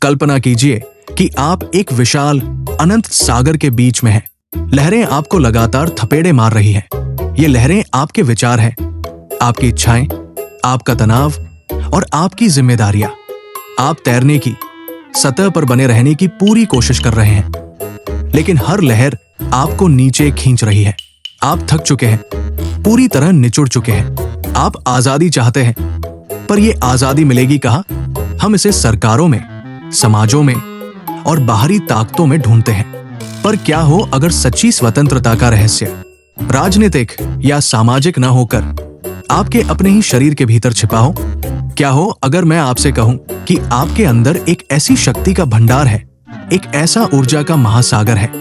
कल्पना कीजिए कि आप एक विशाल अनंत सागर के बीच में हैं। लहरें आपको लगातार थपेड़े मार रही हैं। ये लहरें आपके विचार हैं, आपकी इच्छाएं, आपका तनाव और आपकी जिम्मेदारियां। आप तैरने की, सतह पर बने रहने की पूरी कोशिश कर रहे हैं, लेकिन हर लहर आपको नीचे खींच रही है। आप थक चुके हैं, पूरी तरह निचुड़ चुके हैं। आप आजादी चाहते हैं, पर यह आजादी मिलेगी कहाँ? हम इसे सरकारों में, समाजों में और बाहरी ताकतों में ढूंढते हैं। पर क्या हो अगर सच्ची स्वतंत्रता का रहस्य राजनीतिक या सामाजिक न होकर आपके अपने ही शरीर के भीतर छिपा हो? क्या हो अगर मैं आपसे कहूं कि आपके अंदर एक ऐसी शक्ति का भंडार है, एक ऐसा ऊर्जा का महासागर है,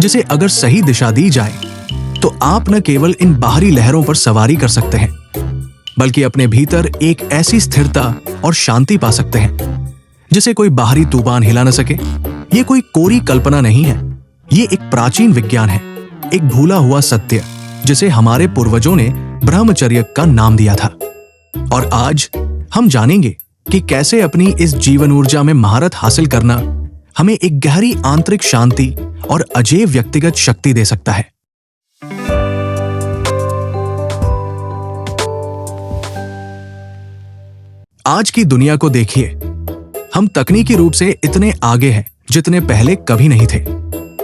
जिसे अगर सही दिशा दी जाए तो आप न केवल इन बाहरी लहरों पर सवारी कर सकते हैं, बल्कि अपने भीतर एक ऐसी स्थिरता और शांति पा सकते हैं जिसे कोई बाहरी तूफान हिला न सके। ये कोई कोरी कल्पना नहीं है, ये एक प्राचीन विज्ञान है, एक भूला हुआ सत्य जिसे हमारे पूर्वजों ने ब्रह्मचर्य का नाम दिया था। और आज हम जानेंगे कि कैसे अपनी इस जीवन ऊर्जा में महारत हासिल करना हमें एक गहरी आंतरिक शांति और अजेय व्यक्तिगत शक्ति दे सकता है। आज की दुनिया को देखिए। हम तकनीकी रूप से इतने आगे हैं जितने पहले कभी नहीं थे।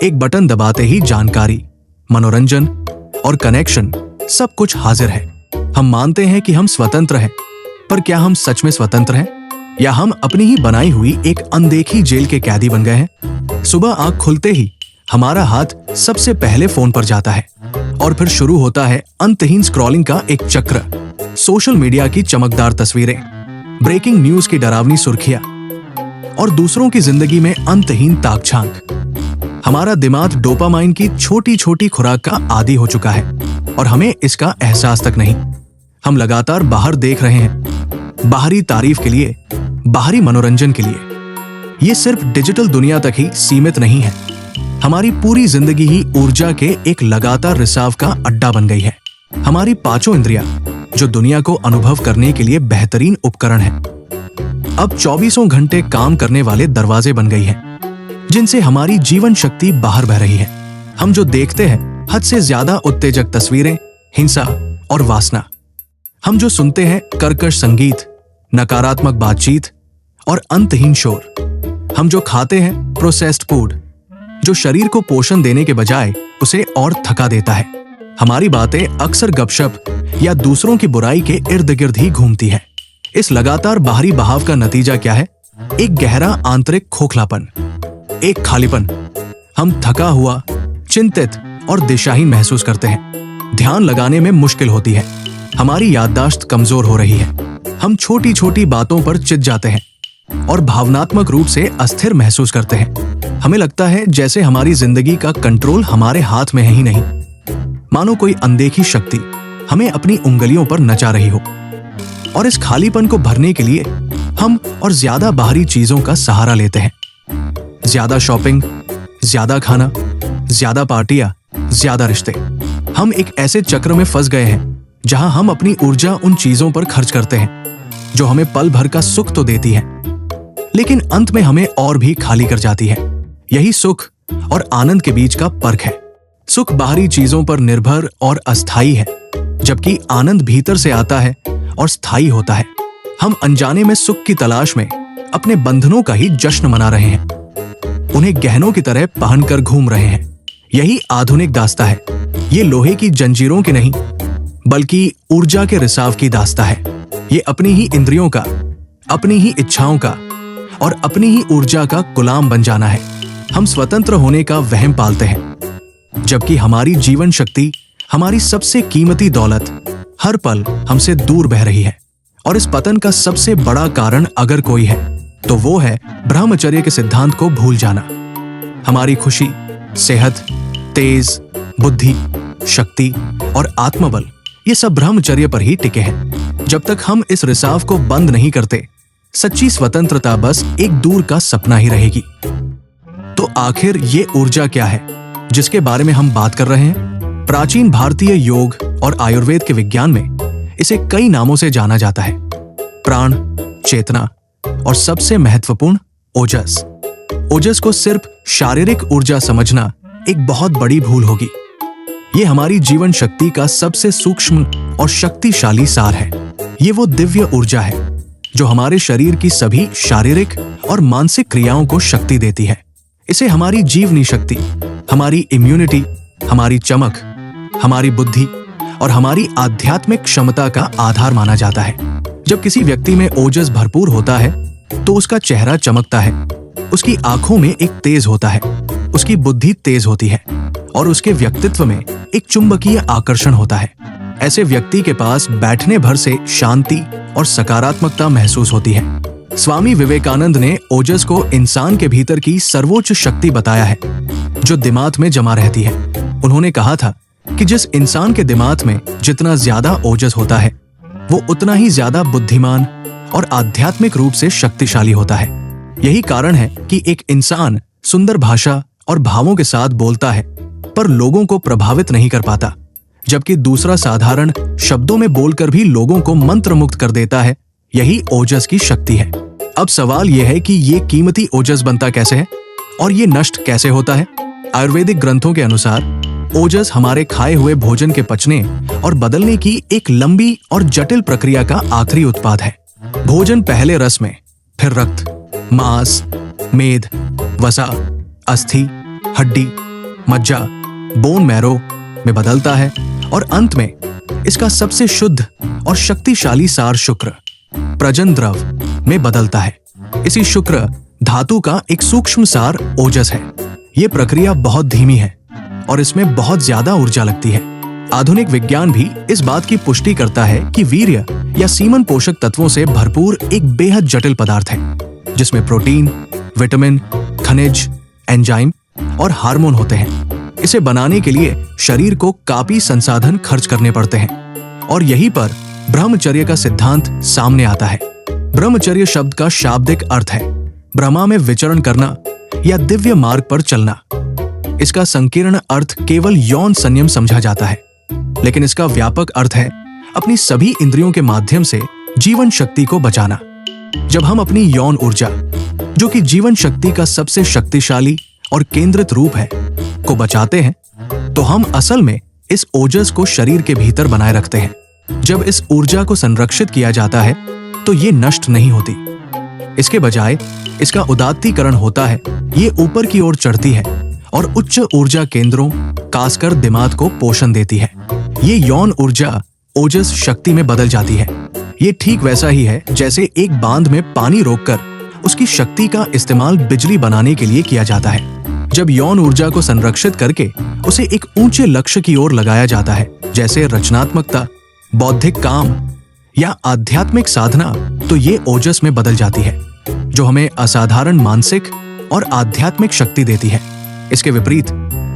एक बटन दबाते ही जानकारी, मनोरंजन और कनेक्शन सब कुछ हाजिर है। हम मानते हैं कि हम स्वतंत्र हैं, पर क्या हम सच में स्वतंत्र हैं, या हम अपनी ही बनाई हुई एक अनदेखी जेल के कैदी बन गए हैं? सुबह आंख खुलते ही हमारा हाथ सबसे पहले फोन पर जाता है और फिर शुरू होता है अंतहीन स्क्रॉलिंग का एक चक्र। सोशल मीडिया की चमकदार तस्वीरें, ब्रेकिंग न्यूज की डरावनी सुर्खियां और दूसरों की जिंदगी में अंतहीन ताक-झांक। हमारा दिमाग डोपामाइन की छोटी छोटी खुराक का आदी हो चुका है और हमें इसका एहसास तक नहीं। हम लगातार बाहर देख रहे हैं, बाहरी तारीफ के लिए, बाहरी मनोरंजन के लिए। ये सिर्फ डिजिटल दुनिया तक ही सीमित नहीं है, हमारी पूरी जिंदगी ही ऊर्जा के एक लगातार रिसाव का अड्डा बन गई है। हमारी पांचों इंद्रियां, जो दुनिया को अनुभव करने के लिए बेहतरीन उपकरण हैं, अब 24 घंटे काम करने वाले दरवाजे बन गई हैं, जिनसे हमारी जीवन शक्ति बाहर बह रही है। हम जो देखते हैं, हद से ज्यादा उत्तेजक तस्वीरें, हिंसा और वासना। हम जो सुनते हैं, कर्कश संगीत, नकारात्मक बातचीत और अंतहीन शोर। हम जो खाते हैं, प्रोसेस्ड फूड, जो शरीर को पोषण देने के बजाय उसे और थका देता है। हमारी बातें अक्सर गपशप या दूसरों की बुराई के इर्द गिर्द ही घूमती है। इस लगातार बाहरी बहाव का नतीजा क्या है? एक गहरा आंतरिक खोखलापन, एक खालीपन। हम थका हुआ, चिंतित और दिशाहीन महसूस करते हैं। ध्यान लगाने में मुश्किल होती है। हमारी याददाश्त कमजोर हो रही है। हम छोटी छोटी बातों पर चिढ़ जाते हैं और भावनात्मक रूप से अस्थिर महसूस करते हैं। हमें लगता है जैसे हमारी जिंदगी का कंट्रोल हमारे हाथ में है ही नहीं, मानो कोई अनदेखी शक्ति हमें अपनी उंगलियों पर नचा रही हो। और इस खालीपन को भरने के लिए हम और ज्यादा बाहरी चीजों का सहारा लेते हैं। ज्यादा शॉपिंग, ज्यादा खाना, ज्यादा पार्टियां, ज्यादा रिश्ते। हम एक ऐसे चक्र में फंस गए हैं जहां हम अपनी ऊर्जा उन चीजों पर खर्च करते हैं जो हमें पल भर का सुख तो देती हैं, लेकिन अंत में हमें और भी खाली कर जाती है। यही सुख और आनंद के बीच का फर्क है। सुख बाहरी चीजों पर निर्भर और अस्थायी है, जबकि आनंद भीतर से आता है और स्थायी होता है। हम अनजाने में सुख की तलाश में अपने बंधनों का ही जश्न मना रहे हैं, उन्हें गहनों की तरह पहनकर घूम रहे हैं। यही आधुनिक दास्ता है। ये लोहे की जंजीरों की नहीं, बल्कि ऊर्जा के रिसाव की दास्ता है। ये अपनी ही इंद्रियों का, अपनी ही इच्छाओं का और अपनी ही ऊर्जा का गुलाम बन जाना है। हम स्वतंत्र होने का वहम पालते हैं, जबकि हमारी जीवन शक्ति, हमारी सबसे कीमती दौलत हर पल हमसे दूर बह रही है। और इस पतन का सबसे बड़ा कारण अगर कोई है, तो वो है ब्रह्मचर्य के सिद्धांत को भूल जाना। हमारी खुशी, सेहत, तेज, बुद्धि, शक्ति और आत्मबल, ये सब ब्रह्मचर्य पर ही टिके हैं। जब तक हम इस रिसाव को बंद नहीं करते, सच्ची स्वतंत्रता बस एक दूर का सपना ही रहेगी। तो आखिर ये ऊर्जा क्या है जिसके बारे में हम बात कर रहे हैं? प्राचीन भारतीय योग और आयुर्वेद के विज्ञान में इसे कई नामों से जाना जाता है। प्राण, चेतना और सबसे महत्वपूर्ण ओजस। ओजस को सिर्फ शारीरिक ऊर्जा समझना एक बहुत बड़ी भूल होगी। ये हमारी जीवन शक्ति का सबसे सूक्ष्म और शक्तिशाली सार है। ये वो दिव्य ऊर्जा है जो हमारे शरीर की सभी शारीरिक और मानसिक क्रियाओं को शक्ति देती है। इसे हमारी जीवनी शक्ति, हमारी इम्यूनिटी, हमारी चमक, हमारी बुद्धि और हमारी आध्यात्मिक क्षमता का आधार माना जाता है। जब किसी व्यक्ति में ओजस भरपूर होता है तो उसका चेहरा चमकता है, उसकी आंखों में एक तेज होता है, उसकी बुद्धि तेज होती है और उसके व्यक्तित्व में एक चुंबकीय आकर्षण होता है। ऐसे व्यक्ति के पास बैठने भर से शांति और सकारात्मकता महसूस होती है। स्वामी विवेकानंद ने ओजस को इंसान के भीतर की सर्वोच्च शक्ति बताया है जो दिमाग में जमा रहती है। उन्होंने कहा था कि जिस इंसान के दिमाग में जितना ज्यादा ओजस होता है वो उतना ही ज्यादा बुद्धिमान और आध्यात्मिक रूप से शक्तिशाली होता है। यही कारण है कि एक इंसान सुंदर भाषा और भावों के साथ बोलता है पर लोगों को प्रभावित नहीं कर पाता, जबकि दूसरा साधारण शब्दों में बोलकर भी लोगों को मंत्रमुग्ध कर देता है। यही ओजस की शक्ति है। अब सवाल यह है कि ये कीमती ओजस बनता कैसे है और ये नष्ट कैसे होता है। आयुर्वेदिक ग्रंथों के अनुसार ओजस हमारे खाए हुए भोजन के पचने और बदलने की एक लंबी और जटिल प्रक्रिया का आखिरी उत्पाद है। भोजन पहले रस में, फिर रक्त, मांस, मेद, वसा, अस्थि, हड्डी, मज्जा, बोन मैरो में बदलता है और अंत में इसका सबसे शुद्ध और शक्तिशाली सार शुक्र, प्रजन द्रव में बदलता है। इसी शुक्र धातु का एक सूक्ष्म सार ओजस है। ये प्रक्रिया बहुत धीमी है और इसमें बहुत ज्यादा ऊर्जा लगती है। आधुनिक विज्ञान भी इस बात की पुष्टि करता है कि वीर्य या सीमन पोषक तत्वों से भरपूर एक बेहद जटिल पदार्थ है जिसमें प्रोटीन, विटामिन, खनिज, एंजाइम और हार्मोन होते हैं। इसे बनाने के लिए शरीर को काफी संसाधन खर्च करने पड़ते हैं और यहीं पर ब्रह्मचर्य का सिद्धांत सामने आता है। ब्रह्मचर्य शब्द का शाब्दिक अर्थ है ब्रह्मा में विचरण करना या दिव्य मार्ग पर चलना। इसका संकीर्ण अर्थ केवल यौन संयम समझा जाता है, लेकिन इसका व्यापक अर्थ है अपनी सभी इंद्रियों के माध्यम से जीवन शक्ति को बचाना। जब हम अपनी यौन ऊर्जा, जो कि जीवन शक्ति का सबसे शक्तिशाली और केंद्रित रूप है, को बचाते हैं तो हम असल में इस ओजस को शरीर के भीतर बनाए रखते हैं। जब इस ऊर्जा को संरक्षित किया जाता है तो ये नष्ट नहीं होती, इसके बजाय इसका उदात्तीकरण होता है। ये ऊपर की ओर चढ़ती है और उच्च ऊर्जा केंद्रों, खासकर दिमाग को पोषण देती है। ये यौन ऊर्जा ओजस शक्ति में बदल जाती है। ये ठीक वैसा ही है जैसे एक बांध में पानी रोककर उसकी शक्ति का इस्तेमाल बिजली बनाने के लिए किया जाता है। जब यौन ऊर्जा को संरक्षित करके उसे एक ऊंचे लक्ष्य की ओर लगाया जाता है, जैसे रचनात्मकता, बौद्धिक काम या आध्यात्मिक साधना, तो ये ओजस में बदल जाती है जो हमें असाधारण मानसिक और आध्यात्मिक शक्ति देती है। इसके विपरीत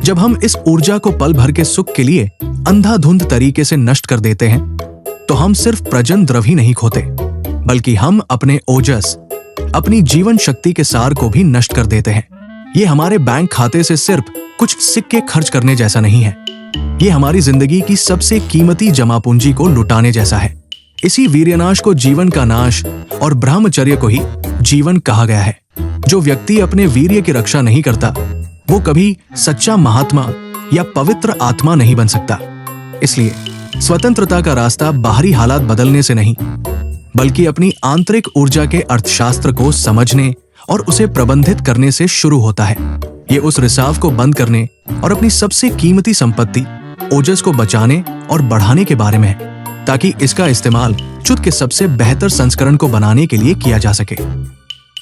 जब हम इस ऊर्जा को पल भर के सुख के लिए अंधाधुंध तरीके से नष्ट कर देते हैं तो हम सिर्फ प्रजन द्रव ही नहीं खोते, बल्कि हम अपने ओजस, अपनी जीवन शक्ति के सार को भी नष्ट कर देते हैं। ये हमारे बैंक खाते से सिर्फ कुछ सिक्के खर्च करने जैसा नहीं है, ये हमारी जिंदगी की सबसे कीमती जमा पूंजी को लुटाने जैसा है। इसी वीर्यनाश को जीवन का नाश और ब्रह्मचर्य को ही जीवन कहा गया है। जो व्यक्ति अपने वीर्य की रक्षा नहीं करता वो कभी सच्चा महात्मा या पवित्र आत्मा नहीं बन सकता। इसलिए स्वतंत्रता का रास्ता बाहरी हालात बदलने से नहीं, बल्कि अपनी आंतरिक ऊर्जा के अर्थशास्त्र को समझने और उसे प्रबंधित करने से शुरू होता है। ये उस रिसाव को बंद करने और अपनी सबसे कीमती संपत्ति ओजस को बचाने और बढ़ाने के बारे में है, ताकि इसका इस्तेमाल चुत के सबसे बेहतर संस्करण को बनाने के लिए किया जा सके।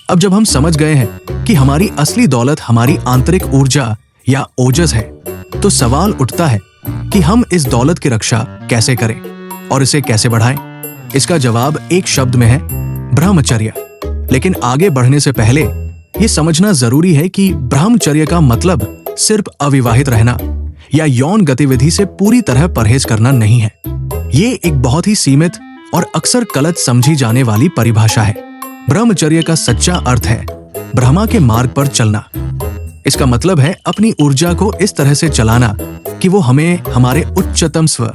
अब जब हम समझ गए हैं कि हमारी असली दौलत हमारी आंतरिक ऊर्जा या ओजस है, तो सवाल उठता है कि हम इस दौलत की रक्षा कैसे करें और इसे कैसे बढ़ाएं। इसका जवाब एक शब्द में है, ब्रह्मचर्य। लेकिन आगे बढ़ने से पहले ये समझना जरूरी है कि ब्रह्मचर्य का मतलब सिर्फ अविवाहित रहना या यौन गतिविधि से पूरी तरह परहेज करना नहीं है। ये एक बहुत ही सीमित और अक्सर गलत समझी जाने वाली परिभाषा है। ब्रह्मचर्य का सच्चा अर्थ है ब्रह्मा के मार्ग पर चलना। इसका मतलब है अपनी ऊर्जा को इस तरह से चलाना कि वो हमें हमारे उच्चतम स्व,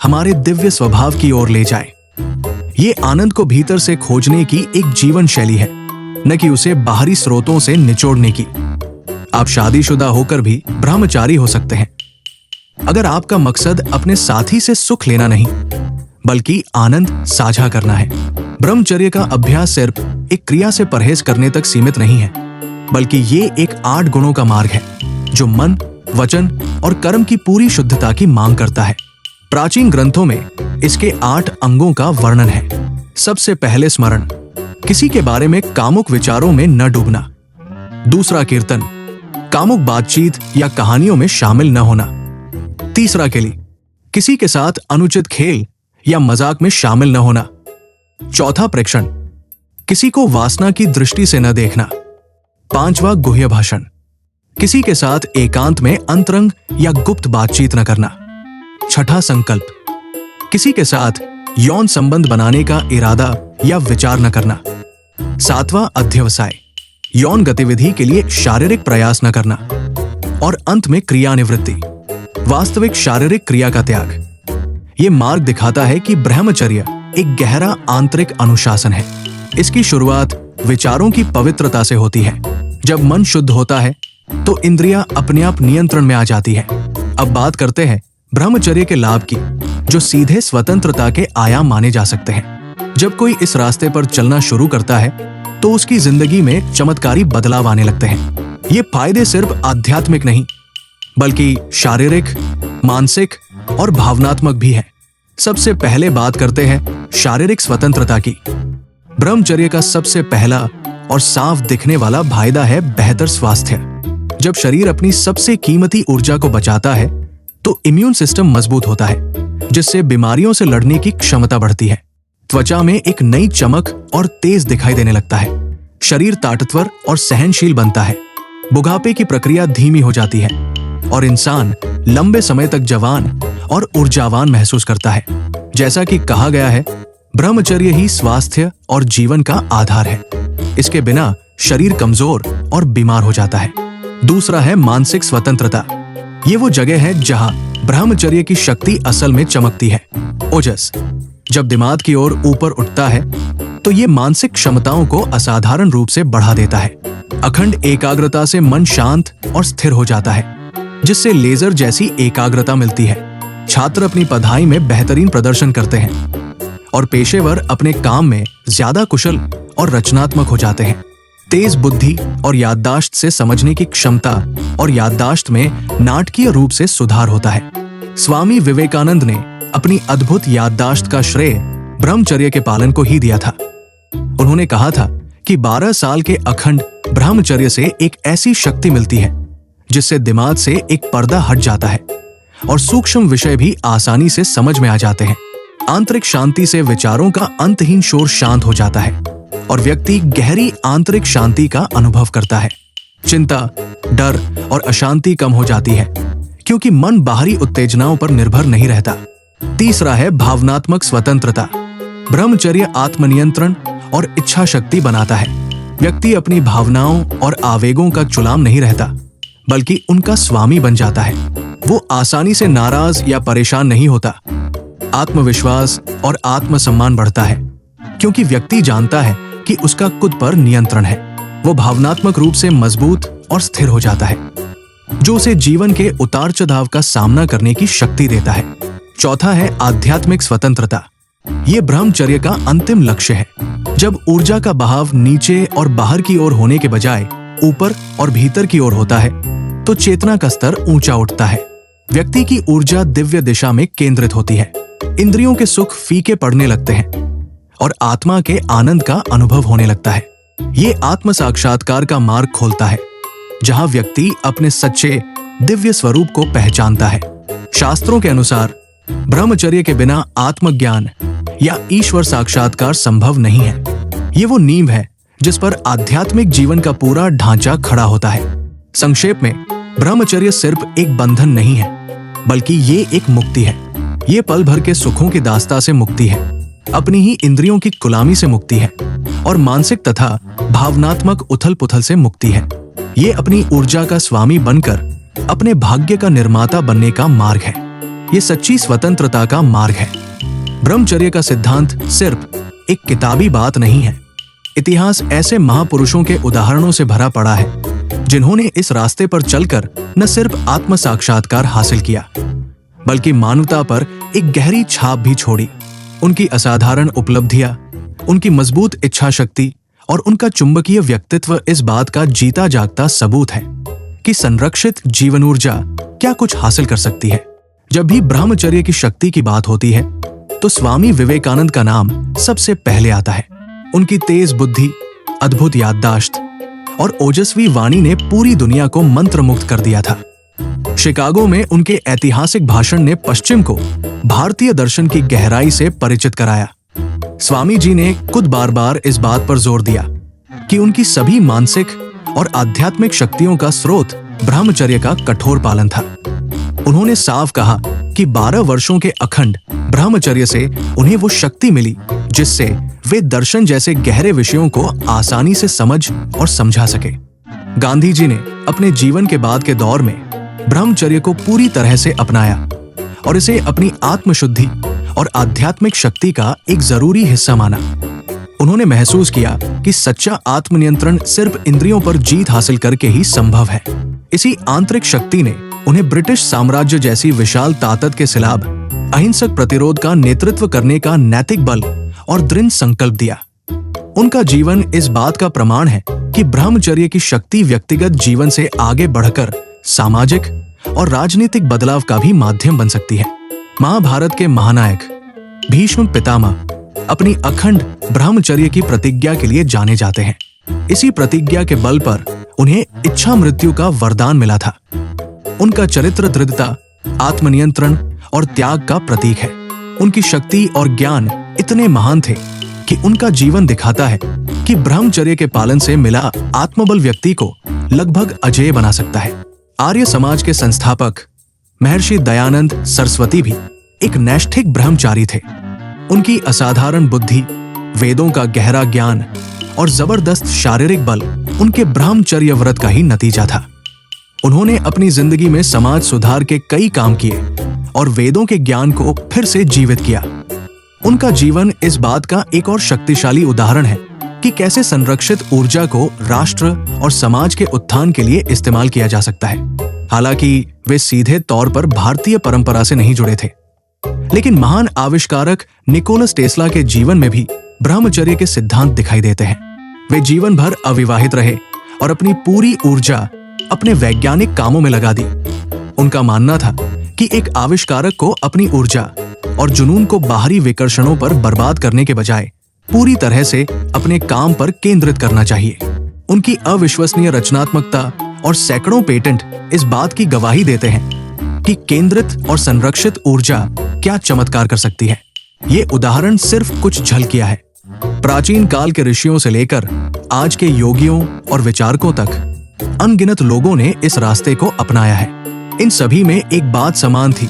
हमारे दिव्य स्वभाव की ओर ले जाए। ये आनंद को भीतर से खोजने की एक जीवन शैली है न कि उसे बाहरी स्रोतों से निचोड़ने की। आप शादीशुदा होकर भी ब्रह्मचारी हो सकते हैं अगर आपका मकसद अपने साथी से सुख लेना नहीं बल्कि आनंद साझा करना है। ब्रह्मचर्य का अभ्यास सिर्फ एक क्रिया से परहेज करने तक सीमित नहीं है, बल्कि ये एक 8 गुणों का मार्ग है जो मन, वचन और कर्म की पूरी शुद्धता की मांग करता है। प्राचीन ग्रंथों में इसके 8 अंगों का वर्णन है। सबसे पहले स्मरण, किसी के बारे में कामुक विचारों में न डूबना। दूसरा कीर्तन, कामुक बातचीत या कहानियों में शामिल न होना। तीसरा केली, किसी के साथ अनुचित खेल या मजाक में शामिल न होना। चौथा प्रेक्षण, किसी को वासना की दृष्टि से न देखना। पांचवा गुह्य भाषण, किसी के साथ एकांत में अंतरंग या गुप्त बातचीत न करना। छठा संकल्प, किसी के साथ यौन संबंध बनाने का इरादा या विचार न करना। सातवां अध्यवसाय, यौन गतिविधि के लिए शारीरिक प्रयास न करना। और अंत में क्रिया निवृत्ति, वास्तविक शारीरिक क्रिया का त्याग। ये मार्ग दिखाता है कि ब्रह्मचर्य एक गहरा आंतरिक अनुशासन है। इसकी शुरुआत विचारों की पवित्रता से होती है। जब मन शुद्ध होता है तो इंद्रियां अपने आप नियंत्रण में आ जाती है। अब बात करते हैं ब्रह्मचर्य के लाभ की, जो सीधे स्वतंत्रता के आयाम माने जा सकते हैं। जब कोई इस रास्ते पर चलना शुरू करता है तो उसकी जिंदगी में चमत्कारी बदलाव आने लगते हैं। ये फायदे सिर्फ आध्यात्मिक नहीं बल्कि शारीरिक, मानसिक और भावनात्मक भी हैं। सबसे पहले बात करते हैं शारीरिक स्वतंत्रता की। ब्रह्मचर्य का सबसे पहला और साफ दिखने वाला फायदा है बेहतर स्वास्थ्य। जब शरीर अपनी सबसे कीमती ऊर्जा को बचाता है तो इम्यून सिस्टम मजबूत होता है, जिससे बीमारियों से लड़ने की क्षमता बढ़ती है। त्वचा में एक नई चमक और तेज दिखाई देने लगता है। शरीर ताकतवर और सहनशील बनता है। बुढ़ापे की प्रक्रिया धीमी हो जाती है और इंसान लंबे समय तक जवान और ऊर्जावान महसूस करता है। जैसा कि कहा गया है, ब्रह्मचर्य ही स्वास्थ्य और जीवन का आधार है। इसके बिना शरीर कमजोर और बीमार हो जाता है। दूसरा है मानसिक स्वतंत्रता। ये वो जगह है जहां ब्रह्मचर्य की शक्ति असल में चमकती है। ओजस, जब दिमाग की ओर ऊपर उठता है तो ये मानसिक क्षमताओं को असाधारण रूप से बढ़ा देता है। अखंड एकाग्रता से मन शांत और स्थिर हो जाता है, जिससे लेजर जैसी एकाग्रता मिलती है। छात्र अपनी पढ़ाई में बेहतरीन प्रदर्शन करते हैं और पेशेवर अपने काम में ज्यादा कुशल और रचनात्मक हो जाते हैं। तेज बुद्धि और याददाश्त से समझने की क्षमता और याददाश्त में नाटकीय रूप से सुधार होता है। स्वामी विवेकानंद ने अपनी अद्भुत याददाश्त का श्रेय ब्रह्मचर्य के पालन को ही दिया था। उन्होंने कहा था कि 12 साल के अखंड ब्रह्मचर्य से एक ऐसी शक्ति मिलती है जिससे दिमाग से एक पर्दा हट जाता है और सूक्ष्म विषय भी आसानी से समझ में आ जाते हैं। आंतरिक शांति से विचारों का अंतहीन शोर शांत हो जाता है और व्यक्ति गहरी आंतरिक शांति का अनुभव करता है। चिंता, डर और अशांति कम हो जाती है क्योंकि मन बाहरी उत्तेजनाओं पर निर्भर नहीं रहता। तीसरा है भावनात्मक स्वतंत्रता। ब्रह्मचर्य आत्मनियंत्रण और इच्छा शक्ति बनाता है। व्यक्ति अपनी भावनाओं और आवेगों का गुलाम नहीं रहता, बल्कि उनका स्वामी बन जाता है। वो आसानी से नाराज या परेशान नहीं होता। आत्मविश्वास और आत्मसम्मान बढ़ता है क्योंकि व्यक्ति जानता है कि उसका खुद पर नियंत्रण है। वो भावनात्मक रूप से मजबूत और स्थिर हो जाता है, जो उसे जीवन के उतार चढ़ाव का सामना करने की शक्ति देता है। चौथा है आध्यात्मिक स्वतंत्रता। ये ब्रह्मचर्य का अंतिम लक्ष्य है। जब ऊर्जा का बहाव नीचे और बाहर की ओर होने के बजाय ऊपर और भीतर की ओर होता है तो चेतना का स्तर ऊंचा उठता है। व्यक्ति की ऊर्जा दिव्य दिशा में केंद्रित होती है। इंद्रियों के सुख फीके पड़ने लगते हैं और आत्मा के आनंद का अनुभव होने लगता है। ये आत्म साक्षात्कार का मार्ग खोलता है, जहां व्यक्ति अपने सच्चे दिव्य स्वरूप को पहचानता है। शास्त्रों के अनुसार ब्रह्मचर्य के बिना आत्मज्ञान या ईश्वर साक्षात्कार संभव नहीं है। ये वो नींव है जिस पर आध्यात्मिक जीवन का पूरा ढांचा खड़ा होता है। संक्षेप में, ब्रह्मचर्य सिर्फ एक बंधन नहीं है, बल्कि ये एक मुक्ति है। ये पल भर के सुखों की दास्ता से मुक्ति है, अपनी ही इंद्रियों की गुलामी से मुक्ति है और मानसिक तथा भावनात्मक उथल पुथल से मुक्ति है। ये अपनी ऊर्जा का स्वामी बनकर अपने भाग्य का निर्माता बनने का मार्ग है। ये सच्ची स्वतंत्रता का मार्ग है। ब्रह्मचर्य का सिद्धांत सिर्फ एक किताबी बात नहीं है, इतिहास ऐसे महापुरुषों के उदाहरणों से भरा पड़ा है जिन्होंने इस रास्ते पर चलकर न सिर्फ आत्म साक्षात्कार हासिल किया बल्कि मानवता पर एक गहरी छाप भी छोड़ी। उनकी असाधारण उपलब्धियां, उनकी मजबूत इच्छा शक्ति और उनका चुंबकीय व्यक्तित्व इस बात का जीता जागता सबूत है कि संरक्षित जीवन ऊर्जा क्या कुछ हासिल कर सकती है। जब भी ब्रह्मचर्य की शक्ति की बात होती है तो स्वामी विवेकानंद का नाम सबसे पहले आता है। उनकी तेज बुद्धि, अद्भुत याददाश्त और ओजस्वी वाणी ने पूरी दुनिया को मंत्रमुग्ध कर दिया था। शिकागो में उनके ऐतिहासिक भाषण ने पश्चिम को भारतीय दर्शन की गहराई से परिचित कराया। स्वामी जी ने खुद बार बार इस बात पर जोर दिया कि उनकी सभी मानसिक और आध्यात्मिक शक्तियों का स्रोत ब्रह्मचर्य का कठोर पालन था। उन्होंने साफ कहा कि 12 वर्षों के अखंड ब्रह्मचर्य से उन्हें वो शक्ति मिली जिससे वे दर्शन जैसे गहरे विषयों को आसानी से समझ और समझा सके। गांधी जी ने अपने जीवन के बाद के दौर में ब्रह्मचर्य को पूरी तरह से अपनाया और इसे अपनी आत्मशुद्धि और आध्यात्मिक शक्ति का एक जरूरी हिस्सा माना। उन्होंने महसूस किया कि सच्चा आत्मनियंत्रण सिर्फ इंद्रियों पर जीत हासिल करके ही संभव है। इसी आंतरिक शक्ति ने उन्हें ब्रिटिश साम्राज्य जैसी विशाल ताकत के खिलाफ अहिंसक प्रतिरोध का नेतृत्व करने का नैतिक बल और दृढ़ संकल्प दिया। उनका जीवन इस बात का प्रमाण है कि ब्रह्मचर्य की शक्ति व्यक्तिगत जीवन से आगे बढ़कर सामाजिक और राजनीतिक बदलाव का भी माध्यम बन सकती है। महाभारत के महानायक भीष्म पितामह अपनी अखंड ब्रह्मचर्य की प्रतिज्ञा के लिए जाने जाते हैं। इसी प्रतिज्ञा के बल पर उन्हें इच्छा मृत्यु का वरदान मिला था। उनका चरित्र दृढ़ता, आत्मनियंत्रण और त्याग का प्रतीक है। उनकी शक्ति और ज्ञान इतने महान थे कि उनका जीवन दिखाता है कि ब्रह्मचर्य के पालन से मिला आत्मबल व्यक्ति को लगभग अजेय बना सकता है। आर्य समाज के संस्थापक महर्षि दयानंद सरस्वती भी एक नैष्ठिक ब्रह्मचारी थे। उनकी असाधारण बुद्धि, वेदों का गहरा ज्ञान और जबरदस्त शारीरिक बल उनके ब्रह्मचर्य व्रत का ही नतीजा था। उन्होंने अपनी जिंदगी में समाज सुधार के कई काम किए और वेदों के ज्ञान को फिर से जीवित किया। उनका जीवन इस बात का एक और शक्तिशाली उदाहरण है कि कैसे संरक्षित ऊर्जा को राष्ट्र और समाज के उत्थान के लिए इस्तेमाल किया जा सकता है। हालांकि वे सीधे तौर पर भारतीय परंपरा से नहीं जुड़े थे, लेकिन महान आविष्कारक निकोलस टेस्ला के जीवन में भी ब्रह्मचर्य के सिद्धांत दिखाई देते हैं। वे जीवन भर अविवाहित रहे और अपनी पूरी ऊर्जा अपने वैज्ञानिक कामों में लगा दी। उनका मानना था कि एक आविष्कारक को अपनी ऊर्जा और जुनून को बाहरी विकर्षणों पर बर्बाद करने के बजाय पूरी तरह से अपने काम पर केंद्रित करना चाहिए। उनकी अविश्वसनीय रचनात्मकता और सैकड़ों पेटेंट इस बात की गवाही देते हैं कि केंद्रित और संरक्षित ऊर्जा क्या चमत्कार कर सकती है। ये उदाहरण सिर्फ कुछ झलकियां है। प्राचीन काल के ऋषियों से लेकर आज के योगियों और विचारकों तक अनगिनत लोगों ने इस रास्ते को अपनाया है। इन सभी में एक बात समान थी।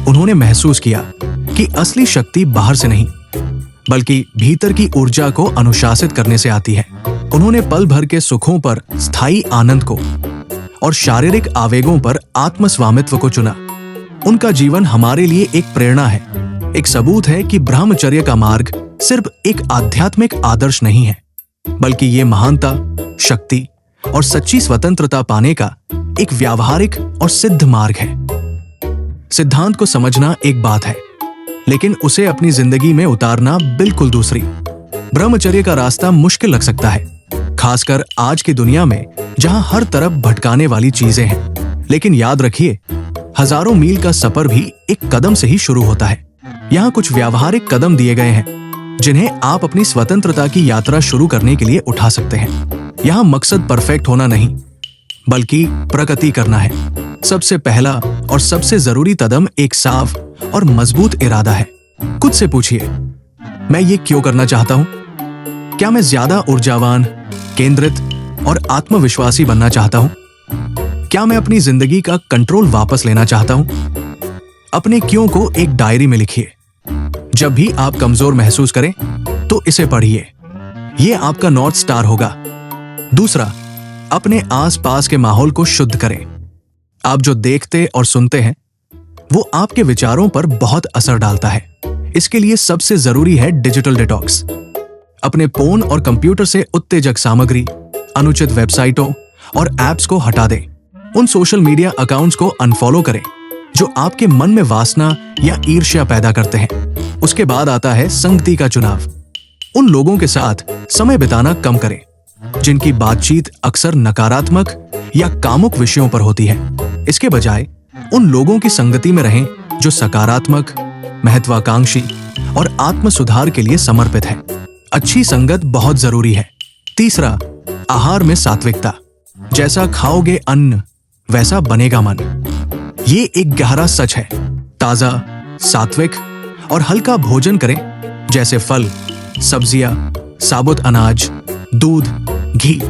उन्होंने महसूस किया कि असली शक्ति बाहर से नहीं बल्कि भीतर की ऊर्जा को अनुशासित करने से आती है। उन्होंने पल भर के सुखों पर स्थायी आनंद को और शारीरिक आवेगों पर आत्मस्वामित्व को चुना। उनका जीवन हमारे लिए एक प्रेरणा है, एक सबूत है कि ब्रह्मचर्य का मार्ग सिर्फ एक आध्यात्मिक आदर्श नहीं है बल्कि ये महानता, शक्ति और सच्ची स्वतंत्रता पाने का एक व्यावहारिक और सिद्ध मार्ग है। सिद्धांत को समझना एक बात है, लेकिन उसे अपनी जिंदगी में उतारना बिल्कुल दूसरी। ब्रह्मचर्य का रास्ता मुश्किल लग सकता है, खासकर आज की दुनिया में जहां हर तरफ भटकाने वाली चीजें हैं। लेकिन याद रखिए, हजारों मील का सफर भी एक कदम से ही शुरू होता है। यहाँ कुछ व्यावहारिक कदम दिए गए हैं जिन्हें आप अपनी स्वतंत्रता की यात्रा शुरू करने के लिए उठा सकते हैं। यहाँ मकसद परफेक्ट होना नहीं बल्कि प्रगति करना है। सबसे पहला और सबसे जरूरी कदम एक साफ और मजबूत इरादा है। खुद से पूछिए, मैं ये क्यों करना चाहता हूँ? क्या मैं ज्यादा ऊर्जावान, केंद्रित और आत्मविश्वासी बनना चाहता हूँ? क्या मैं अपनी जिंदगी का कंट्रोल वापस लेना चाहता हूँ? अपने क्यों को एक डायरी में लिखिए। जब भी आप कमजोर महसूस करें तो इसे पढ़िए। यह आपका नॉर्थ स्टार होगा। दूसरा, अपने आसपास के माहौल को शुद्ध करें। आप जो देखते और सुनते हैं वो आपके विचारों पर बहुत असर डालता है। इसके लिए सबसे जरूरी है डिजिटल डिटॉक्स। अपने फोन और कंप्यूटर से उत्तेजक सामग्री, अनुचित वेबसाइटों और एप्स को हटा दें। उन सोशल मीडिया अकाउंट्स को अनफॉलो करें जो आपके मन में वासना या ईर्ष्या पैदा करते हैं। उसके बाद आता है संगति का चुनाव। उन लोगों के साथ समय बिताना कम करें जिनकी बातचीत अक्सर नकारात्मक या कामुक विषयों पर होती है। इसके बजाय उन लोगों की संगति में रहें जो सकारात्मक, महत्वाकांक्षी और आत्म सुधार के लिए समर्पित है। अच्छी संगत बहुत जरूरी है। तीसरा, आहार में सात्विकता। जैसा खाओगे अन्न वैसा बनेगा मन। ये एक गहरा सच है। ताजा, सात्विक और हल्का भोजन करें जैसे फल, सब्जियां, साबुत अनाज, दूध, घी।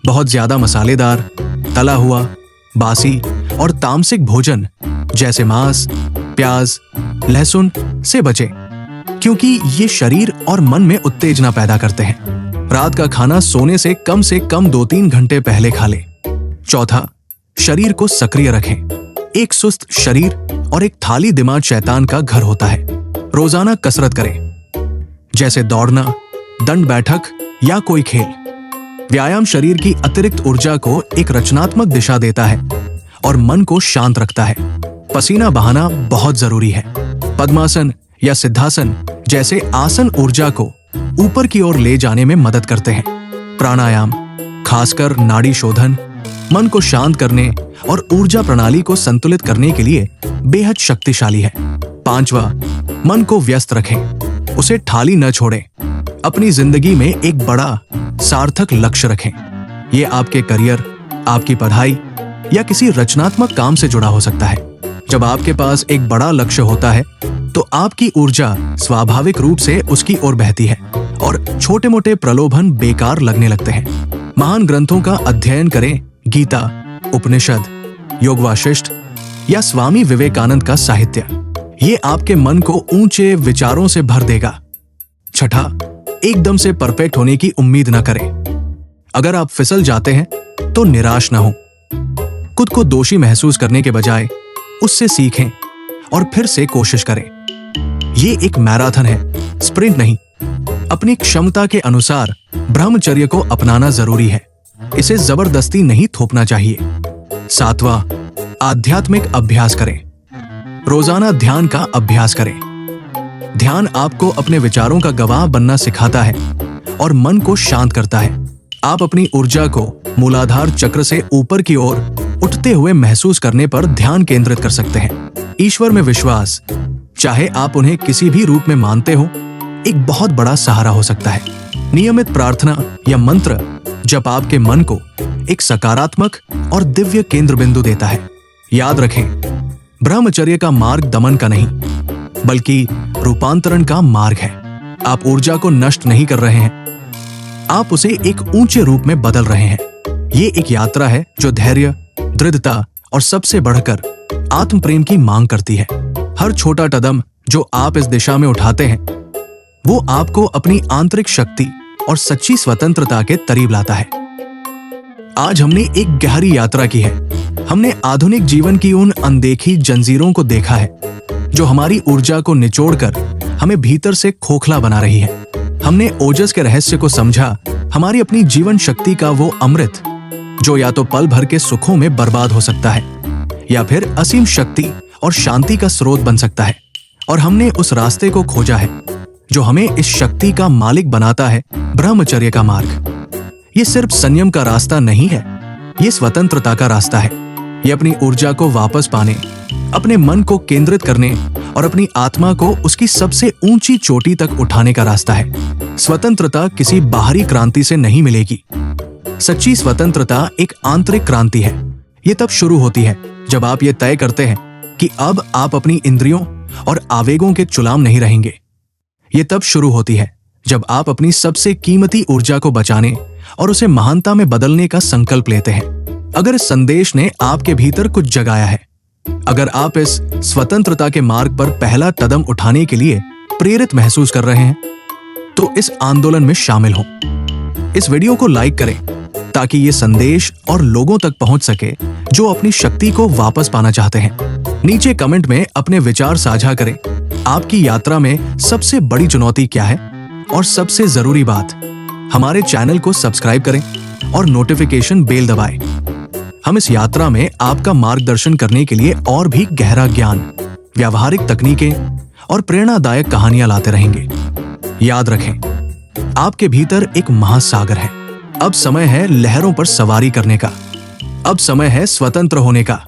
बहुत ज्यादा मसालेदार, तला हुआ, बासी और तामसिक भोजन जैसे मांस, प्याज, लहसुन से बचें क्योंकि ये शरीर और मन में उत्तेजना पैदा करते हैं। रात का खाना सोने से कम 2-3 घंटे पहले खा लें। चौथा, शरीर को सक्रिय रखें। एक सुस्त शरीर और एक थाली दिमाग शैतान का घर होता है। रोजाना कसरत करें जैसे दौड़ना, दंड बैठक या कोई खेल। व्यायाम शरीर की अतिरिक्त ऊर्जा को एक रचनात्मक दिशा देता है और मन को शांत रखता है। पसीना बहाना बहुत जरूरी है। पद्मासन या सिद्धासन जैसे आसन ऊर्जा को ऊपर की ओर ले जाने में मदद करते हैं। प्राणायाम, खासकर नाड़ी शोधन, मन को शांत करने और ऊर्जा प्रणाली को संतुलित करने के लिए बेहद शक्तिशाली है। पांचवा, मन को व्यस्त रखें, उसे खाली न छोड़ें। अपनी जिंदगी में एक बड़ा सार्थक लक्ष्य रखें। ये आपके करियर, आपकी पढ़ाई या किसी रचनात्मक काम से जुड़ा हो सकता है। जब आपके पास एक बड़ा लक्ष्य होता है तो आपकी ऊर्जा स्वाभाविक रूप से उसकी ओर बहती है और छोटे मोटे प्रलोभन बेकार लगने लगते हैं। महान ग्रंथों का अध्ययन करें। गीता, उपनिषद, योग वाशिष्ठ या स्वामी विवेकानंद का साहित्य। ये आपके मन को ऊंचे विचारों से भर देगा। छठा, एकदम से परफेक्ट होने की उम्मीद न करें। अगर आप फिसल जाते हैं तो निराश न हो। खुद को दोषी महसूस करने के बजाय उससे सीखें और फिर से कोशिश करें। ये एक मैराथन है, स्प्रिंट नहीं। अपनी क्षमता के अनुसार ब्रह्मचर्य को अपनाना जरूरी है। इसे जबरदस्ती नहीं थोपना चाहिए। सातवां, आध्यात्मिक अभ्यास करें। रोजाना ध्यान का अभ्यास करें। ध्यान आपको अपने विचारों का गवाह बनना सिखाता है और मन को शांत करता है। आप अपनी ऊर्जा को मूलाधार चक्र से ऊपर की ओर उठते हुए महसूस करने पर ध्यान केंद्रित कर सकते हैं। ईश्वर में विश्वास, चाहे आप उन्हें किसी भी रूप में मानते हो, एक बहुत बड़ा सहारा हो सकता है। नियमित प्रार्थना या मंत्र जप आपके मन को एक सकारात्मक और दिव्य केंद्र बिंदु देता है। याद रखें, ब्रह्मचर्य का मार्ग दमन का नहीं बल्कि रूपांतरण का मार्ग है। आप ऊर्जा को नष्ट नहीं कर रहे हैं, आप उसे एक ऊंचे रूप में बदल रहे हैं। ये एक यात्रा है जो धैर्य, दृढ़ता और सबसे बढ़कर आत्म प्रेम की मांग करती है। हर छोटा कदम जो आप इस दिशा में उठाते हैं वो आपको अपनी आंतरिक शक्ति और सच्ची स्वतंत्रता के करीब लाता है। आज हमने एक गहरी यात्रा की है। हमने आधुनिक जीवन की उन अनदेखी जंजीरों को देखा है जो हमारी ऊर्जा को निचोड़कर हमें भीतर से खोखला बना रही है। हमने ओजस के रहस्य को समझा, हमारी अपनी जीवन शक्ति का वो अमृत जो या तो पल भर के सुखों में बर्बाद हो सकता है या फिर असीम शक्ति और शांति का स्रोत बन सकता है। और हमने उस रास्ते को खोजा है जो हमें इस शक्ति का मालिक बनाता है, ब्रह्मचर्य का मार्ग। ये सिर्फ संयम का रास्ता नहीं है, ये स्वतंत्रता का रास्ता है। ये अपनी ऊर्जा को वापस पाने, अपने मन को केंद्रित करने और अपनी आत्मा को उसकी सबसे ऊंची चोटी तक उठाने का रास्ता है। स्वतंत्रता किसी बाहरी क्रांति से नहीं मिलेगी। सच्ची स्वतंत्रता एक आंतरिक क्रांति है। ये तब शुरू होती है जब आप ये तय करते हैं कि अब आप अपनी इंद्रियों और आवेगों के गुलाम नहीं रहेंगे। ये तब शुरू होती है जब आप अपनी सबसे कीमती ऊर्जा को बचाने और उसे महानता में बदलने का संकल्प लेते हैं। अगर इस संदेश ने आपके भीतर कुछ जगाया है, अगर आप इस स्वतंत्रता के मार्ग पर पहला कदम उठाने के लिए प्रेरित महसूस कर रहे हैं, तो इस आंदोलन में शामिल हों। इस वीडियो को लाइक करें ताकि ये संदेश और लोगों तक पहुंच सके जो अपनी शक्ति को वापस पाना चाहते हैं। नीचे कमेंट में अपने विचार साझा करें। आपकी यात्रा में सबसे बड़ी चुनौती क्या है और सबसे जरूरी बात, हमारे चैनल को सब्सक्राइब करें और नोटिफिकेशन बेल दबाएं। हम इस यात्रा में आपका मार्गदर्शन करने के लिए और भी गहरा ज्ञान, व्यावहारिक तकनीकें और प्रेरणादायक कहानियां लाते रहेंगे। याद रखें, आपके भीतर एक महासागर है। अब समय है लहरों पर सवारी करने का। अब समय है स्वतंत्र होने का।